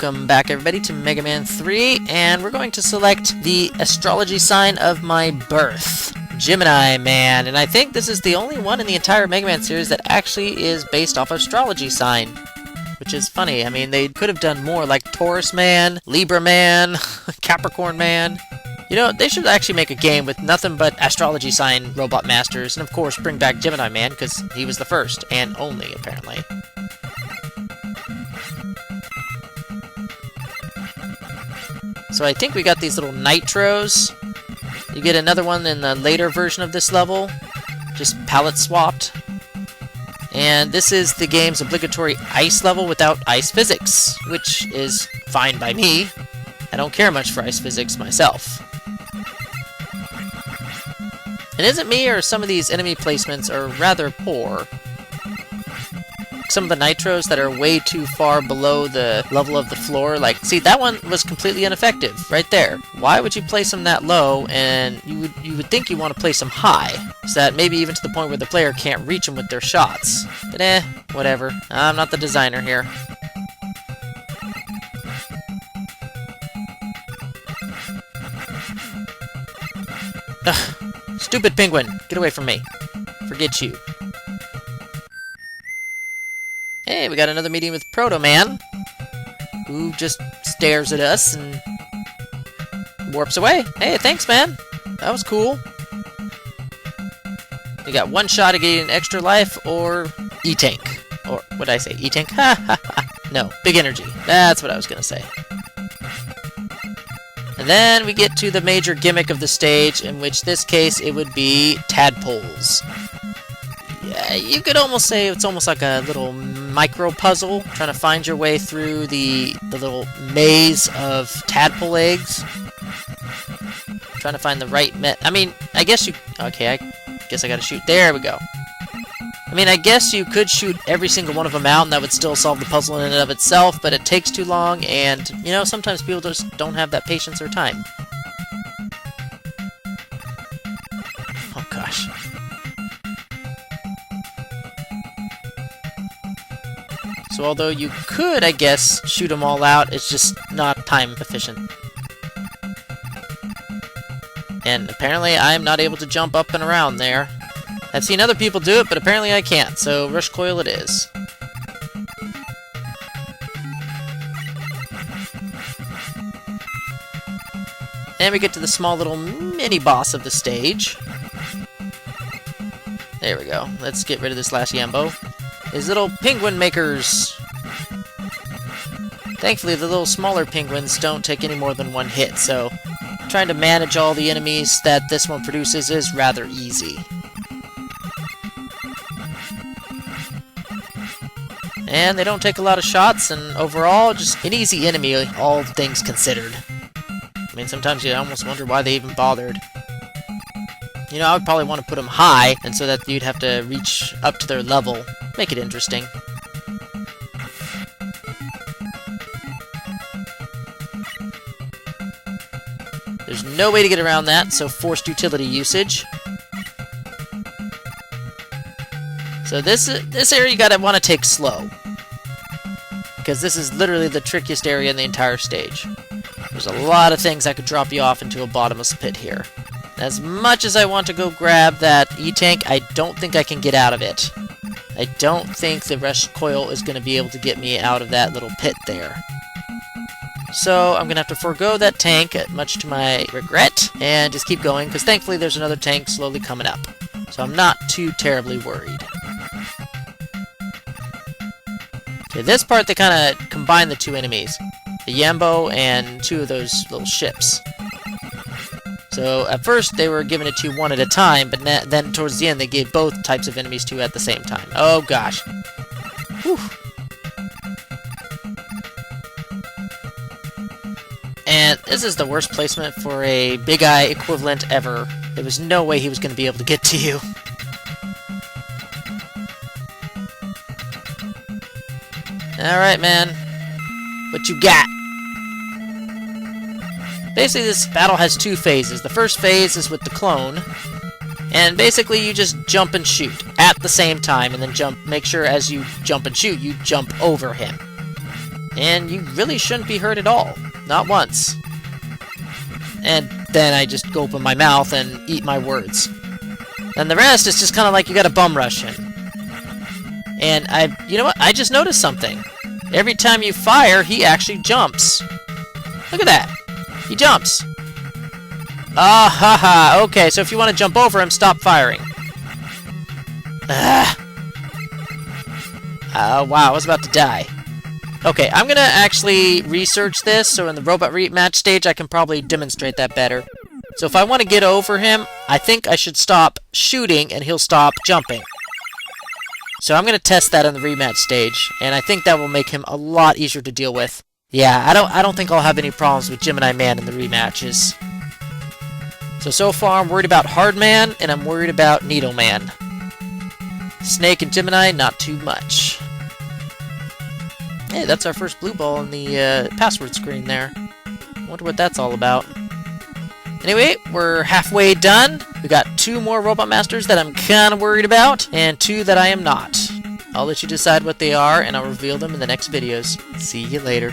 Welcome back, everybody, to Mega Man 3, and we're going to select the astrology sign of my birth, Gemini Man, and I think this is the only one in the entire Mega Man series that actually is based off astrology sign, which is funny. I mean, they could have done more, like Taurus Man, Libra Man, Capricorn Man. You know, they should actually make a game with nothing but astrology sign robot masters, and of course bring back Gemini Man, because he was the first, and only, apparently. So I think we got these little nitros. You get another one in the later version of this level, just palette swapped. And this is the game's obligatory ice level without ice physics, which is fine by me. I don't care much for ice physics myself. And is it me, or some of these enemy placements are rather poor? Some of the nitros that are way too far below the level of the floor, like, see, that one was completely ineffective, right there. Why would you place them that low, and you would think you want to place them high, so that maybe even to the point where the player can't reach them with their shots. But whatever. I'm not the designer here. Ugh. Stupid penguin! Get away from me. Forget you. Hey, we got another meeting with Proto Man, who just stares at us and warps away. Hey, thanks, man. That was cool. You got one shot at getting an extra life, or E-Tank. Or, what did I say? E-Tank? Ha ha ha. No, big energy. That's what I was going to say. And then we get to the major gimmick of the stage, in which this case it would be tadpoles. Yeah, you could almost say it's almost like a little micro puzzle, trying to find your way through the little maze of tadpole eggs. Trying to find the right I mean, I guess you... Okay, I guess I gotta shoot. There we go. I mean, I guess you could shoot every single one of them out, and that would still solve the puzzle in and of itself, but it takes too long, and, you know, sometimes people just don't have that patience or time. Oh, gosh. So although you could, I guess, shoot them all out, it's just not time efficient. And apparently I'm not able to jump up and around there. I've seen other people do it, but apparently I can't, so rush coil it is. And we get to the small little mini-boss of the stage. There we go. Let's get rid of this last Yambo. His little penguin makers. Thankfully, the little smaller penguins don't take any more than one hit, so trying to manage all the enemies that this one produces is rather easy. And they don't take a lot of shots, and overall, just an easy enemy, all things considered. I mean, sometimes you almost wonder why they even bothered. You know, I would probably want to put them high, and so that you'd have to reach up to their level. Make it interesting. There's no way to get around that, so forced utility usage. So this area you gotta want to take slow, because this is literally the trickiest area in the entire stage. There's a lot of things that could drop you off into a bottomless pit here. As much as I want to go grab that E-Tank, I don't think I can get out of it. I don't think the rush coil is going to be able to get me out of that little pit there. So I'm going to have to forego that tank, much to my regret, and just keep going, because thankfully there's another tank slowly coming up. So I'm not too terribly worried. Okay, this part they kind of combine the two enemies. The Yambo and two of those little ships. So at first they were giving it to you one at a time, but then towards the end they gave both types of enemies to you at the same time. Oh gosh. Whew. And this is the worst placement for a Big Eye equivalent ever. There was no way he was going to be able to get to you. Alright, man. What you got? Basically, this battle has two phases. The first phase is with the clone, and basically you just jump and shoot at the same time, and then make sure as you jump and shoot, you jump over him. And you really shouldn't be hurt at all. Not once. And then I just open my mouth and eat my words. And the rest is just kind of like you got a bum rush him. And you know what? I just noticed something. Every time you fire, he actually jumps. Look at that. He jumps. Ah ha ha. Okay, so if you want to jump over him, stop firing. Ah. Wow, I was about to die. Okay, I'm gonna actually research this, so in the robot rematch stage, I can probably demonstrate that better. So if I want to get over him, I think I should stop shooting, and he'll stop jumping. So I'm gonna test that in the rematch stage, and I think that will make him a lot easier to deal with. Yeah, I don't think I'll have any problems with Gemini Man in the rematches. So far I'm worried about Hard Man, and I'm worried about Needle Man. Snake and Gemini, not too much. Hey, that's our first blue ball in the password screen there. Wonder what that's all about. Anyway, we're halfway done. We got 2 more Robot Masters that I'm kind of worried about, and 2 that I am not. I'll let you decide what they are, and I'll reveal them in the next videos. See you later.